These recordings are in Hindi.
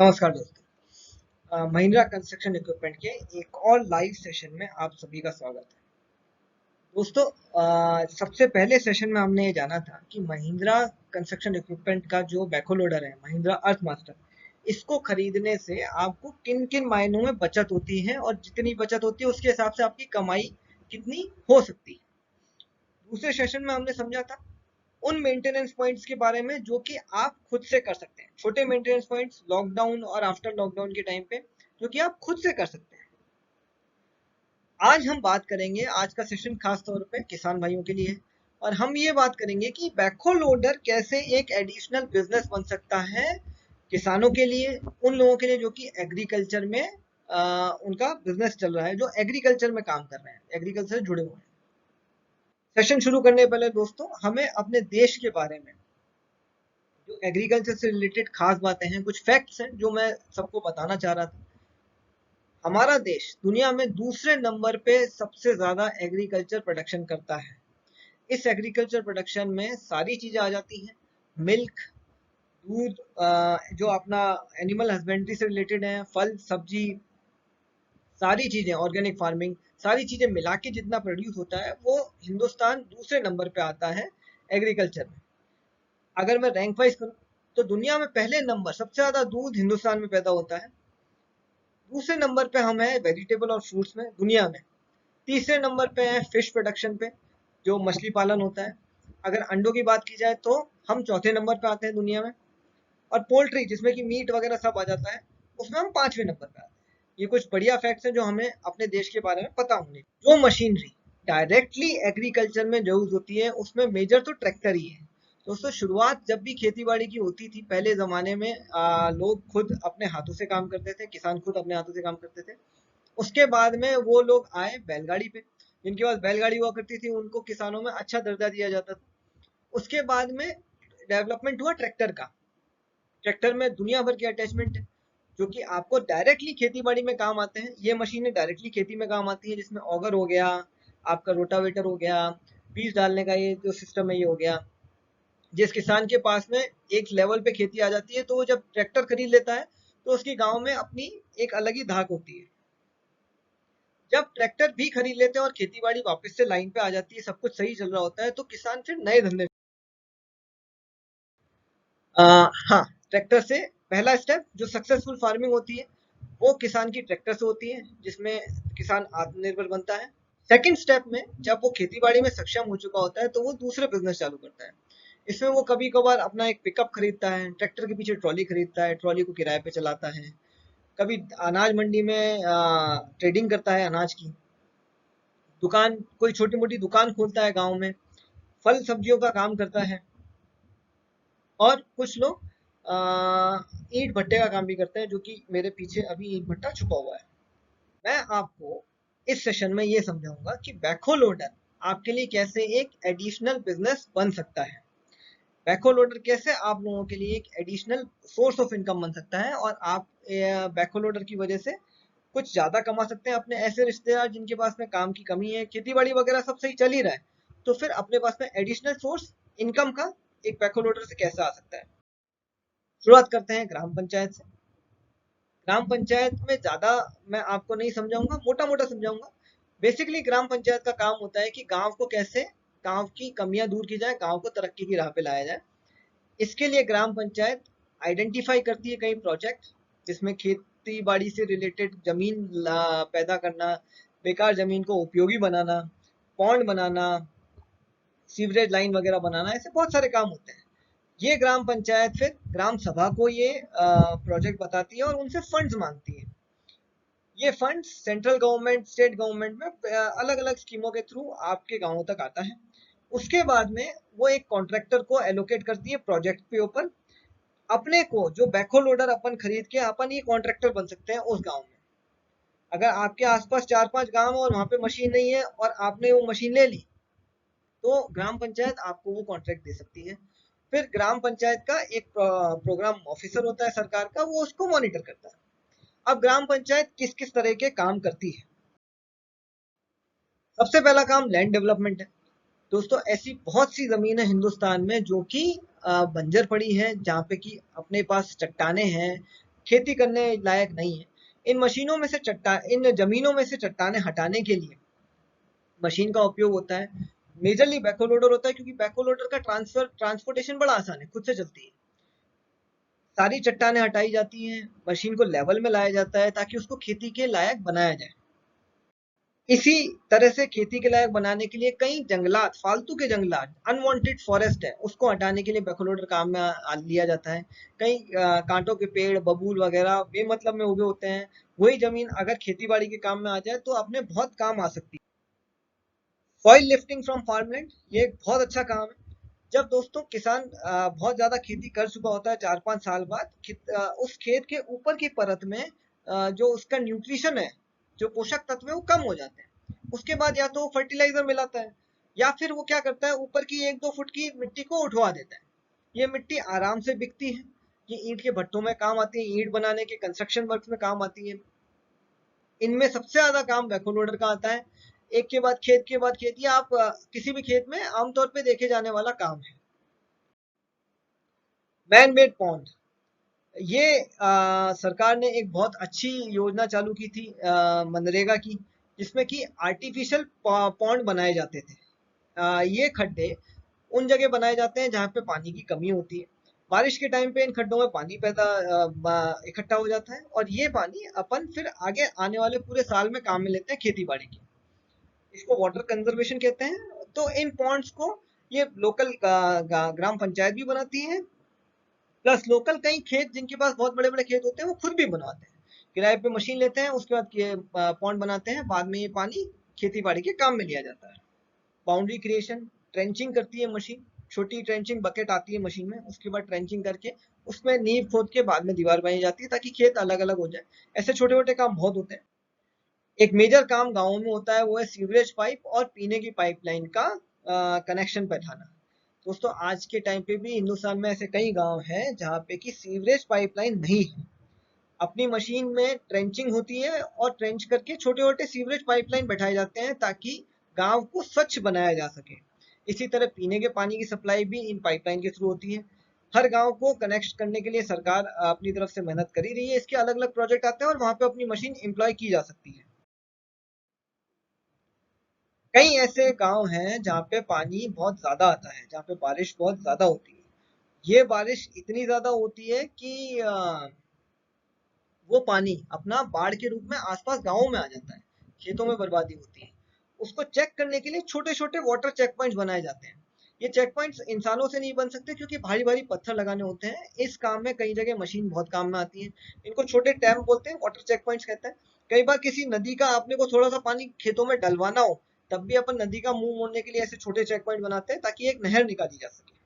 नमस्कार दोस्तों। महिंद्रा कंस्ट्रक्शन इक्विपमेंट के एक और लाइव सेशन में आप सभी का स्वागत है। दोस्तों, सबसे पहले सेशन में हमने ये जाना था कि महिंद्रा कंस्ट्रक्शन इक्विपमेंट का जो बैकहो लोडर है महिंद्रा अर्थ मास्टर, इसको खरीदने से आपको किन किन मायनों में बचत होती है और जितनी बचत होती है उसके हिसाब से आपकी कमाई कितनी हो सकती है। दूसरे सेशन में हमने समझा था उन मेंटेनेंस पॉइंट्स के बारे में जो कि आप खुद से कर सकते हैं, छोटे मेंटेनेंस पॉइंट्स लॉकडाउन और आफ्टर लॉकडाउन के टाइम पे जो कि आप खुद से कर सकते हैं। आज हम बात करेंगे, आज का सेशन खास तौर पे किसान भाइयों के लिए है और हम ये बात करेंगे कि बैकहो लोडर कैसे एक एडिशनल बिजनेस बन सकता है किसानों के लिए, उन लोगों के लिए जो कि एग्रीकल्चर में उनका बिजनेस चल रहा है, जो एग्रीकल्चर में काम कर रहे हैं, एग्रीकल्चर से जुड़े हुए हैं। सेशन शुरू करने पहले दोस्तों हमें अपने देश के बारे में जो एग्रीकल्चर से रिलेटेड खास बातें हैं, कुछ फैक्ट्स हैं जो मैं सबको बताना चाह रहा था। हमारा देश दुनिया में दूसरे नंबर पे सबसे ज्यादा एग्रीकल्चर प्रोडक्शन करता है। इस एग्रीकल्चर प्रोडक्शन में सारी चीजें आ जाती हैं, मिल्क, दूध, जो अपना एनिमल हस्बेंड्री से रिलेटेड है, फल सब्जी, सारी चीजें, ऑर्गेनिक फार्मिंग, सारी चीजें मिला के जितना प्रोड्यूस होता है वो हिंदुस्तान दूसरे नंबर पे आता है एग्रीकल्चर में। अगर मैं रैंक वाइज करूं तो दुनिया में पहले नंबर सबसे ज्यादा दूध हिंदुस्तान में पैदा होता है, दूसरे नंबर पे हम है वेजिटेबल और फ्रूट्स में दुनिया में, तीसरे नंबर पे है फिश प्रोडक्शन पे जो मछली पालन होता है। अगर अंडों की बात की जाए तो हम चौथे नंबर पे आते हैं दुनिया में, और पोल्ट्री जिसमें कि मीट वगैरह सब आ जाता है उसमें हम पांचवें नंबर पे आते हैं। ये कुछ बढ़िया फैक्ट्स हैं जो हमें अपने देश के बारे में पता होंगे। जो मशीनरी डायरेक्टली एग्रीकल्चर में यूज होती है उसमें मेजर तो ट्रैक्टर ही है। दोस्तों, शुरुआत जब भी खेती बाड़ी की होती थी पहले जमाने में लोग खुद अपने हाथों से काम करते थे, किसान खुद अपने हाथों से काम करते थे। उसके बाद में वो लोग आए बैलगाड़ी पे, जिनके पास बैलगाड़ी हुआ करती थी उनको किसानों में अच्छा दर्जा दिया जाता था। उसके बाद में डेवलपमेंट हुआ ट्रैक्टर का। ट्रैक्टर में दुनिया भर के अटैचमेंट है जो कि आपको डायरेक्टली खेती बाड़ी में काम आते हैं। ये मशीनें डायरेक्टली खेती में काम आती है, जिसमें ऑगर हो गया, आपका रोटावेटर हो गया, बीज डालने का ये जो सिस्टम है ये हो गया। जिस किसान के पास में एक लेवल पे खेती आ जाती है तो वो जब ट्रैक्टर खरीद लेता है तो उसकी गांव में अपनी एक अलग ही धाक होती है। जब ट्रैक्टर भी खरीद लेते हैं और खेती बाड़ी वापस से लाइन पे आ जाती है, सब कुछ सही चल रहा होता है, तो किसान फिर नए धंधे। हाँ, ट्रैक्टर से पहला स्टेप जो सक्सेसफुल फार्मिंग होती है वो किसान की ट्रैक्टर से होती है, जिसमें किसान आत्मनिर्भर बनता है। सेकंड स्टेप में जब वो खेती बाड़ी में सक्षम हो चुका होता है तो वो दूसरे बिजनेस चालू करता है। इसमें वो कभी कभार अपना एक पिकअप खरीदता है, ट्रैक्टर के पीछे ट्रॉली खरीदता है, ट्रॉली को किराए पे चलाता है, कभी अनाज मंडी में ट्रेडिंग करता है अनाज की, दुकान, कोई छोटी मोटी दुकान खोलता है गांव में, फल सब्जियों का काम करता है, और कुछ लोग ईंट भट्टे का काम भी करते हैं, जो कि मेरे पीछे अभी ईंट भट्टा छुपा हुआ है। मैं आपको इस सेशन में ये समझाऊंगा कि बैकहो लोडर आपके लिए कैसे एक एडिशनल बिजनेस बन सकता है, बैकहो लोडर कैसे आप लोगों के लिए एक एडिशनल सोर्स ऑफ इनकम बन सकता है, और आप बैकहो लोडर की वजह से कुछ ज्यादा कमा सकते हैं। अपने ऐसे रिश्तेदार जिनके पास में काम की कमी है, खेती बाड़ी वगैरह सब सही चल ही रहा है, तो फिर अपने पास में एडिशनल सोर्स इनकम का एक बैकहो लोडर से कैसे आ सकता है। शुरुआत करते हैं ग्राम पंचायत से। ग्राम पंचायत में ज्यादा मैं आपको नहीं समझाऊंगा, मोटा मोटा समझाऊंगा। बेसिकली ग्राम पंचायत का काम होता है कि गांव को कैसे, गांव की कमियां दूर की जाए, गांव को तरक्की की राह पे लाया जाए। इसके लिए ग्राम पंचायत आइडेंटिफाई करती है कई प्रोजेक्ट, जिसमें खेती बाड़ी से रिलेटेड जमीन पैदा करना, बेकार जमीन को उपयोगी बनाना, पॉन्ड बनाना, सीवरेज लाइन वगैरह बनाना, ऐसे बहुत सारे काम होते हैं। ये ग्राम पंचायत फिर ग्राम सभा को ये प्रोजेक्ट बताती है और उनसे फंड्स मांगती है। ये funds central government, state government में अलग अलग स्कीमों के थ्रू आपके गांवों तक आता है। उसके बाद में वो एक कॉन्ट्रैक्टर को एलोकेट करती है प्रोजेक्ट के ऊपर। अपने को जो बैकहो लोडर अपन खरीद के अपन ये कॉन्ट्रैक्टर बन सकते हैं उस गांव में। अगर आपके आसपास 4-5 गांव और वहां पे मशीन नहीं है और आपने वो मशीन ले ली, तो ग्राम पंचायत आपको वो कॉन्ट्रैक्ट दे सकती है। फिर ग्राम पंचायत का एक प्रोग्राम ऑफिसर होता है सरकार का, वो उसको मॉनिटर करता है। अब ग्राम पंचायत किस किस तरह के काम करती है। सबसे पहला काम लैंड डेवलपमेंट है। दोस्तों, ऐसी बहुत सी जमीन है हिंदुस्तान में जो कि बंजर पड़ी है, जहाँ पे कि अपने पास चट्टाने हैं, खेती करने लायक नहीं है। इन जमीनों में से चट्टाने हटाने के लिए मशीन का उपयोग होता है। मेजरली बैकहो लोडर होता है, क्योंकि बैकहो लोडर का ट्रांसपोर्टेशन बड़ा आसान है, खुद से चलती है। सारी चट्टानें हटाई जाती हैं, मशीन को लेवल में लाया जाता है ताकि उसको खेती के लायक बनाया जाए। इसी तरह से खेती के लायक बनाने के लिए कई जंगलात, फालतू के जंगलात, अनवांटेड फॉरेस्ट है, उसको हटाने के लिए बैकहो लोडर काम में लिया जाता है। कई कांटों के पेड़, बबूल वगैरह बेमतलब में उगे होते हैं, वही जमीन अगर खेती बाड़ी के काम में आ जाए तो अपने बहुत काम आ सकती है। सॉइल लिफ्टिंग फ्रॉम फार्मलैंड, ये एक बहुत अच्छा काम है। जब दोस्तों किसान बहुत ज्यादा खेती कर चुका होता है 4-5 साल बाद, उस खेत के ऊपर की परत में जो उसका न्यूट्रिशन है, जो पोषक तत्व है, वो कम हो जाते हैं। उसके बाद या तो फर्टिलाइजर मिलाता है, या फिर वो क्या करता है, ऊपर की 1-2 फुट की मिट्टी को उठवा देता है। ये मिट्टी आराम से बिकती है, ये ईंट के भट्टों में काम आती है, ईंट बनाने के कंस्ट्रक्शन वर्क में काम आती है। इनमें सबसे ज्यादा काम बैकहो लोडर का आता है। एक के बाद खेत के बाद खेत, ये आप किसी भी खेत में आमतौर पे देखे जाने वाला काम है। मैन मेड पॉन्ड, ये सरकार ने एक बहुत अच्छी योजना चालू की थी मनरेगा की, जिसमें कि आर्टिफिशियल पॉन्ड बनाए जाते थे। ये खड्डे उन जगह बनाए जाते हैं जहाँ पे पानी की कमी होती है। बारिश के टाइम पे इन खड्डों में पानी इकट्ठा हो जाता है, और ये पानी अपन फिर आगे आने वाले पूरे साल में काम में लेते हैं खेती बाड़ी की। इसको वाटर कंजर्वेशन कहते हैं। तो इन पॉन्ड्स को ये लोकल ग्राम पंचायत भी बनाती है, प्लस लोकल कई खेत जिनके पास बहुत बड़े बड़े खेत होते हैं वो खुद भी बनवाते हैं। किराए पे मशीन लेते हैं, उसके बाद पॉन्ड बनाते हैं, बाद में ये पानी खेती बाड़ी के काम में लिया जाता है। बाउंड्री क्रिएशन, ट्रेंचिंग करती है मशीन। छोटी ट्रेंचिंग बकेट आती है मशीन में, उसके बाद ट्रेंचिंग करके उसमें नींव खोद के बाद में दीवार बनाई जाती है ताकि खेत अलग अलग हो जाए। ऐसे छोटे छोटे काम बहुत होते हैं। एक मेजर काम गाँव में होता है, वो है सीवरेज पाइप और पीने की पाइपलाइन का कनेक्शन बैठाना। दोस्तों आज के टाइम पे भी हिंदुस्तान में ऐसे कई गांव हैं जहाँ पे कि सीवरेज पाइपलाइन नहीं है। अपनी मशीन में ट्रेंचिंग होती है और ट्रेंच करके छोटे छोटे सीवरेज पाइपलाइन बैठाए जाते हैं ताकि गांव को स्वच्छ बनाया जा सके। इसी तरह पीने के पानी की सप्लाई भी इन पाइपलाइन के थ्रू होती है। हर गांव को कनेक्ट करने के लिए सरकार अपनी तरफ से मेहनत कर ही रही है। इसके अलग अलग प्रोजेक्ट आते हैं और वहां पे अपनी मशीन एम्प्लॉय की जा सकती है। कई ऐसे गांव हैं जहाँ पे पानी बहुत ज्यादा आता है, जहाँ पे बारिश बहुत ज्यादा होती है। ये बारिश इतनी ज्यादा होती है कि वो पानी अपना बाढ़ के रूप में आसपास गांवों में आ जाता है, खेतों में बर्बादी होती है। उसको चेक करने के लिए छोटे छोटे वाटर चेक पॉइंट्स बनाए जाते हैं। ये चेक पॉइंट्स इंसानों से नहीं बन सकते क्योंकि भारी भारी पत्थर लगाने होते हैं। इस काम में कई जगह मशीन बहुत काम में आती है। इनको छोटे टैंक बोलते हैं, वाटर चेक पॉइंट्स कहते हैं। कई बार किसी नदी का आपने को थोड़ा सा पानी खेतों में डलवाना हो, तब भी अपन नदी का मुंह मोड़ने के लिए ऐसे छोटे चेक पॉइंट बनाते हैं ताकि एक नहर निकाली जा सके।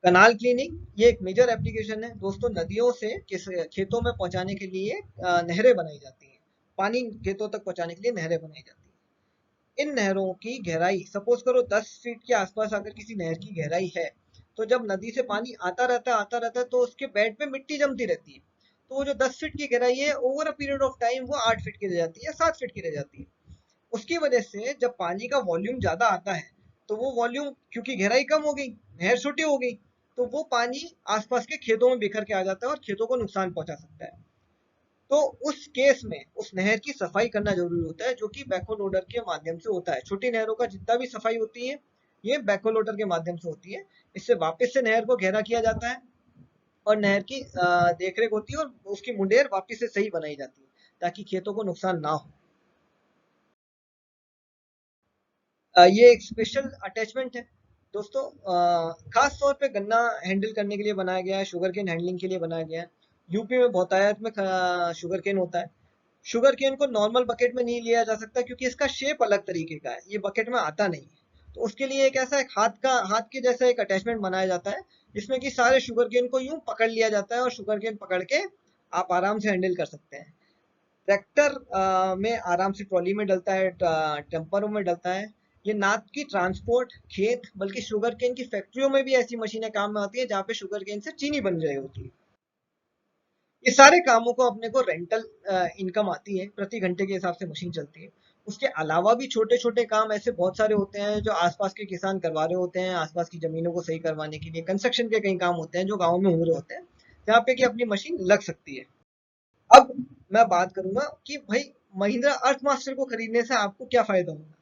कनाल क्लीनिंग, ये एक मेजर एप्लीकेशन है दोस्तों। नदियों से खेतों में पहुंचाने के लिए नहरें बनाई जाती हैं। पानी खेतों तक पहुंचाने के लिए नहरें बनाई जाती हैं। इन नहरों की गहराई सपोज करो 10 फीट के आसपास अगर किसी नहर की गहराई है, तो जब नदी से पानी आता रहता है तो उसके बेड पे मिट्टी जमती रहती है। तो वो जो 10 फीट की गहराई है, over a period of time वो 8 फीट की रह जाती है, 7 फीट की रह जाती है। उसकी वजह से जब पानी का वॉल्यूम ज्यादा आता है, तो वो वॉल्यूम, क्योंकि गहराई कम हो गई, नहर छोटी हो गई, तो वो पानी आसपास के खेतों में बिखर के आ जाता है और खेतों को नुकसान पहुंचा सकता है। तो उस केस में उस नहर की सफाई करना जरूरी होता है, जो कि बैकहो लोडर के माध्यम से होता है। छोटी नहरों का जितना भी सफाई होती है, ये बैकहो लोडर के माध्यम से होती है। इससे वापस से नहर को गहरा किया जाता है और नहर की देखरेख होती है और उसकी मुंडेर वापस से सही बनाई जाती है ताकि खेतों को नुकसान ना हो। ये एक स्पेशल अटैचमेंट है दोस्तों। खास तौर पे गन्ना हैंडल करने के लिए बनाया गया है, शुगर केन हैंडलिंग के लिए बनाया गया है। यूपी में बहुतायत में शुगर केन होता है। शुगर केन को नॉर्मल बकेट में नहीं लिया जा सकता क्योंकि इसका शेप अलग तरीके का है, ये बकेट में आता नहीं है। तो उसके लिए एक ऐसा एक हाथ के जैसा एक अटैचमेंट बनाया जाता है, जिसमें कि सारे शुगर केन को यूं पकड़ लिया जाता है और शुगर केन पकड़ के आप आराम से हैंडल कर सकते हैं। ट्रैक्टर में आराम से ट्रॉली में डलता है, टेम्परों में डलता है। ये ना कि ट्रांसपोर्ट खेत, बल्कि शुगर केन की फैक्ट्रियों में भी ऐसी मशीनें काम में आती है जहाँ पे शुगर केन से चीनी बन रही होती है। ये सारे कामों को अपने को रेंटल इनकम आती है, प्रति घंटे के हिसाब से मशीन चलती है। उसके अलावा भी छोटे छोटे काम ऐसे बहुत सारे होते हैं जो आसपास के किसान करवा रहे होते हैं, आसपास की जमीनों को सही करवाने के लिए कंस्ट्रक्शन के कई काम होते हैं जो गाँव में हो रहे होते हैं, जहाँ पे कि अपनी मशीन लग सकती है। अब मैं बात करूंगा कि भाई महिंद्रा अर्थ मास्टर को खरीदने से आपको क्या फायदा होगा।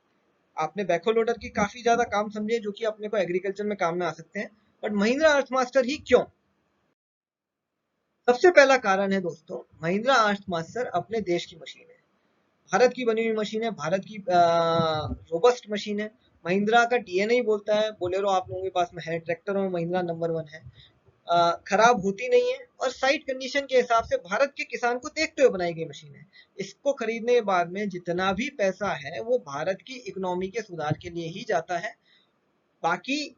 आपने बैकहो लोडर की काफी ज्यादा काम समझे जो कि अपने को एग्रीकल्चर में काम में आ सकते हैं, बट महिंद्रा अर्थ मास्टर ही क्यों? सबसे पहला कारण है दोस्तों, महिंद्रा अर्थ मास्टर अपने देश की मशीन है, भारत की बनी हुई मशीन है, भारत की रोबस्ट मशीन है। महिंद्रा का डीएनए ही बोलता है, बोलेरो आप लोगों के पास में है, ट्रैक्टरों में महिंद्रा नंबर 1 है। खराब होती नहीं है और साइट कंडीशन के हिसाब से भारत के किसान को देखते हुए बनाई गई मशीन है। इसको खरीदने के बाद में जितना भी पैसा है वो भारत की इकोनॉमी के सुधार के लिए ही जाता है। बाकी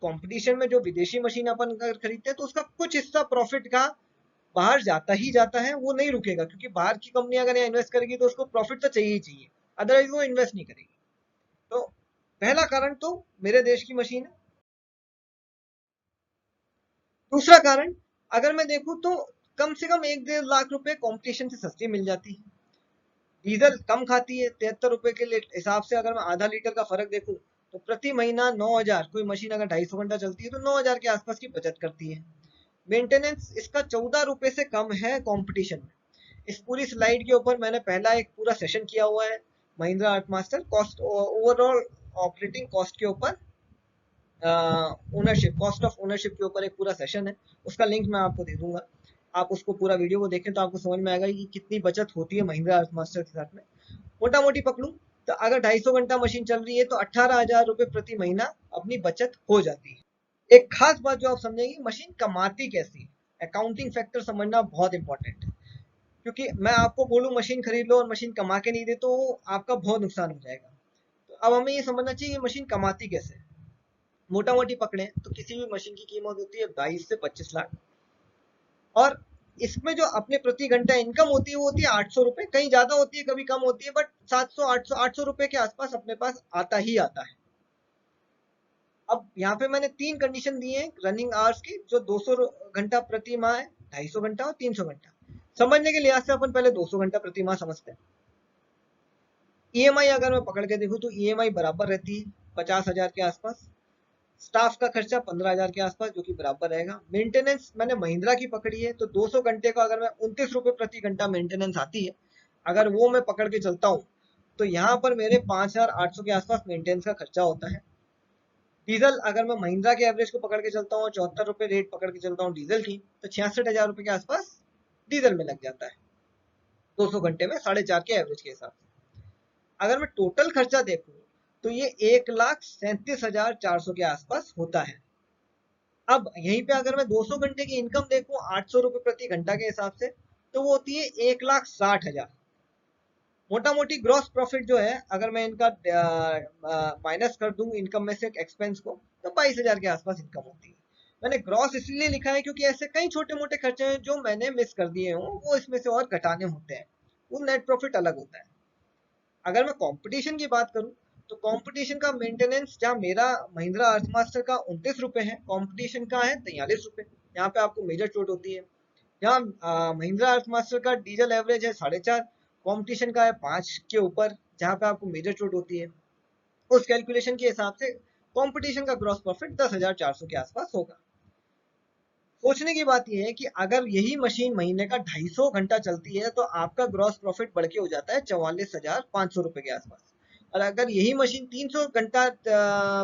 कंपटीशन में जो विदेशी मशीन अपन अगर खरीदते हैं तो उसका कुछ हिस्सा प्रॉफिट का बाहर जाता ही जाता है, वो नहीं रुकेगा, क्योंकि बाहर की कंपनी अगर यहाँ इन्वेस्ट करेगी तो उसको प्रॉफिट तो चाहिए ही चाहिए, अदरवाइज वो इन्वेस्ट नहीं करेगी। तो पहला कारण तो मेरे देश की मशीन है। दूसरा कारण अगर मैं देखूं तो कम से कम 1-1.5 लाख रुपए कंपटीशन से सस्ती मिल जाती है। डीजल कम खाती है, 73 रुपए के हिसाब से अगर मैं आधा लीटर का फर्क देखूं तो प्रति महीना 9,000, कोई मशीन अगर 250 घंटा चलती है तो 9,000 के आसपास की बचत करती है। मेंटेनेंस इसका 14 रुपए से कम है कंपटीशन में। इस पूरी स्लाइड के ऊपर मैंने पहला एक पूरा सेशन किया हुआ है Mahindra art master cost overall operating cost के ऊपर, ओनरशिप कॉस्ट ऑफ ओनरशिप के ऊपर एक पूरा सेशन है, उसका लिंक मैं आपको दे दूंगा। आप उसको पूरा वीडियो को देखें तो आपको समझ में आएगा कि कितनी बचत होती है महिंद्रा आर्ट मास्टर के साथ में। मोटा मोटी पकड़ूं तो अगर 250 घंटा मशीन चल रही है तो 18,000 रुपए प्रति महीना अपनी बचत हो जाती है। एक खास बात जो आप समझेंगे, मशीन कमाती कैसी है, अकाउंटिंग फैक्टर समझना बहुत इंपॉर्टेंट है। क्योंकि मैं आपको बोलूं मशीन खरीद लो और मशीन कमा के नहीं दे तो आपका बहुत नुकसान हो जाएगा। तो अब हमें ये समझना चाहिए मशीन कमाती कैसे है। मोटा मोटी पकड़े तो किसी भी मशीन की कीमत होती है 22 से 25 लाख, और इसमें जो अपने प्रति घंटा इनकम होती है वो होती है 800 रुपए, कहीं ज्यादा होती है कभी कम होती है, बट 700 800 रुपए के आसपास अपने पास आता ही आता है। अब यहाँ पे मैंने 3 कंडीशन दी है रनिंग आवर्स की, जो 200 घंटा प्रति माह है, 250 घंटा और 300 घंटा। समझने के लिहाज से अपन पहले 200 घंटा प्रति माह समझते हैं। ईएमआई अगर मैं पकड़ के देखूं तो ईएमआई बराबर रहती है 50,000 के आसपास, स्टाफ का खर्चा 15,000 के आसपास जो कि बराबर रहेगा। मेंटेनेंस मैंने महिंद्रा की पकड़ी है तो 200 घंटे का अगर मैं 29 रुपए प्रति घंटा मेंटेनेंस आती है, अगर वो मैं पकड़ के चलता हूँ तो यहाँ पर मेरे 5,800 के आसपास मेंटेनेंस का खर्चा होता है। डीजल अगर मैं महिंद्रा के एवरेज को पकड़ के चलता हूँ, 74 रुपए रेट पकड़ के चलता हूँ डीजल की, तो 66,000 रुपए के आसपास डीजल में लग जाता है 200 घंटे में 4.5 के एवरेज के हिसाब से। अगर मैं टोटल खर्चा देखूं तो ये 1,37,400 के आसपास होता है। अब यहीं पे अगर मैं 200 घंटे की इनकम देखूं 800 रुपए प्रति घंटा के हिसाब से, तो वो होती है 1,60,000। मोटा मोटी ग्रॉस प्रॉफिट जो है अगर मैं इनका माइनस कर दूं इनकम में से एक्सपेंस को, तो 22,000 के आसपास इनकम होती है। मैंने ग्रॉस इसलिए लिखा है क्योंकि ऐसे कई छोटे मोटे खर्चे हैं जो मैंने मिस कर दिए हों, वो इसमें से और घटाने होते हैं, वो नेट प्रॉफिट अलग होता है। अगर मैं कंपटीशन की बात करूं तो कंपटीशन का मेंटेनेंस जहां मेरा महिंद्रा अर्थमास्टर का 29 रुपए है, कंपटीशन का है 43 रुपए, यहाँ पे आपको मेजर चोट होती है। यहाँ महिंद्रा अर्थमास्टर का डीजल एवरेज है 4.5, कंपटीशन का है 5 के ऊपर, जहाँ पे आपको मेजर चोट होती है। उस कैलकुलेशन के हिसाब से कंपटीशन का ग्रॉस प्रॉफिट 10,400 के आसपास होगा। सोचने की बात यह है कि अगर यही मशीन महीने का 250 घंटा चलती है तो आपका ग्रॉस प्रॉफिट बढ़ के हो जाता है 44,500 रुपए के आसपास, और अगर यही मशीन 300 घंटा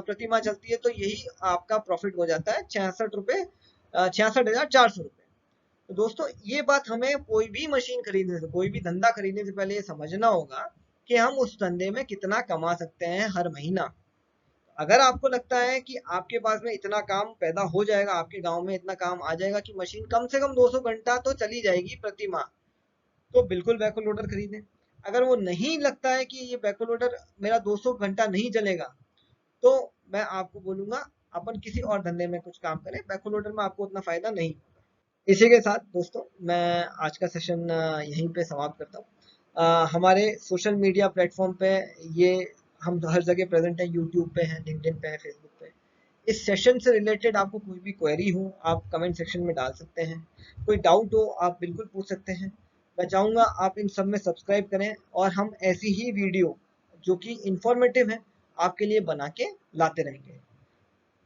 प्रति माह चलती है तो यही आपका प्रॉफिट हो जाता है 66,400 रुपए। तो दोस्तों ये बात हमें कोई भी मशीन खरीदने से, कोई भी धंधा खरीदने से पहले ये समझना होगा कि हम उस धंधे में कितना कमा सकते हैं हर महीना। अगर आपको लगता है कि आपके पास में इतना काम पैदा हो जाएगा, आपके गांव में इतना काम आ जाएगा कि मशीन कम से कम 200 घंटा तो चली जाएगी प्रति माह, तो बिल्कुल बैकहो लोडर खरीदें। अगर वो नहीं लगता है कि ये बैकहो लोडर मेरा 200 घंटा नहीं चलेगा, तो मैं आपको बोलूंगा अपन किसी और धंधे में कुछ काम करें, बैकहो लोडर में आपको उतना फायदा नहीं होगा। इसी के साथ दोस्तों मैं आज का सेशन यहीं पे समाप्त करता हूँ। हमारे सोशल मीडिया प्लेटफॉर्म पे ये हम हर जगह प्रेजेंट है, यूट्यूब पे है, लिंक्डइन पे है, फेसबुक पे। इस सेशन से रिलेटेड आपको कोई भी क्वेरी हो आप कमेंट सेक्शन में डाल सकते हैं, कोई डाउट हो आप बिल्कुल पूछ सकते हैं। मैं चाहूँगा आप इन सब में सब्सक्राइब करें और हम ऐसी ही वीडियो जो कि इंफॉर्मेटिव है आपके लिए बना के लाते रहेंगे।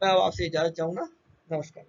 मैं अब आपसे इजाजत चाहूंगा। नमस्कार।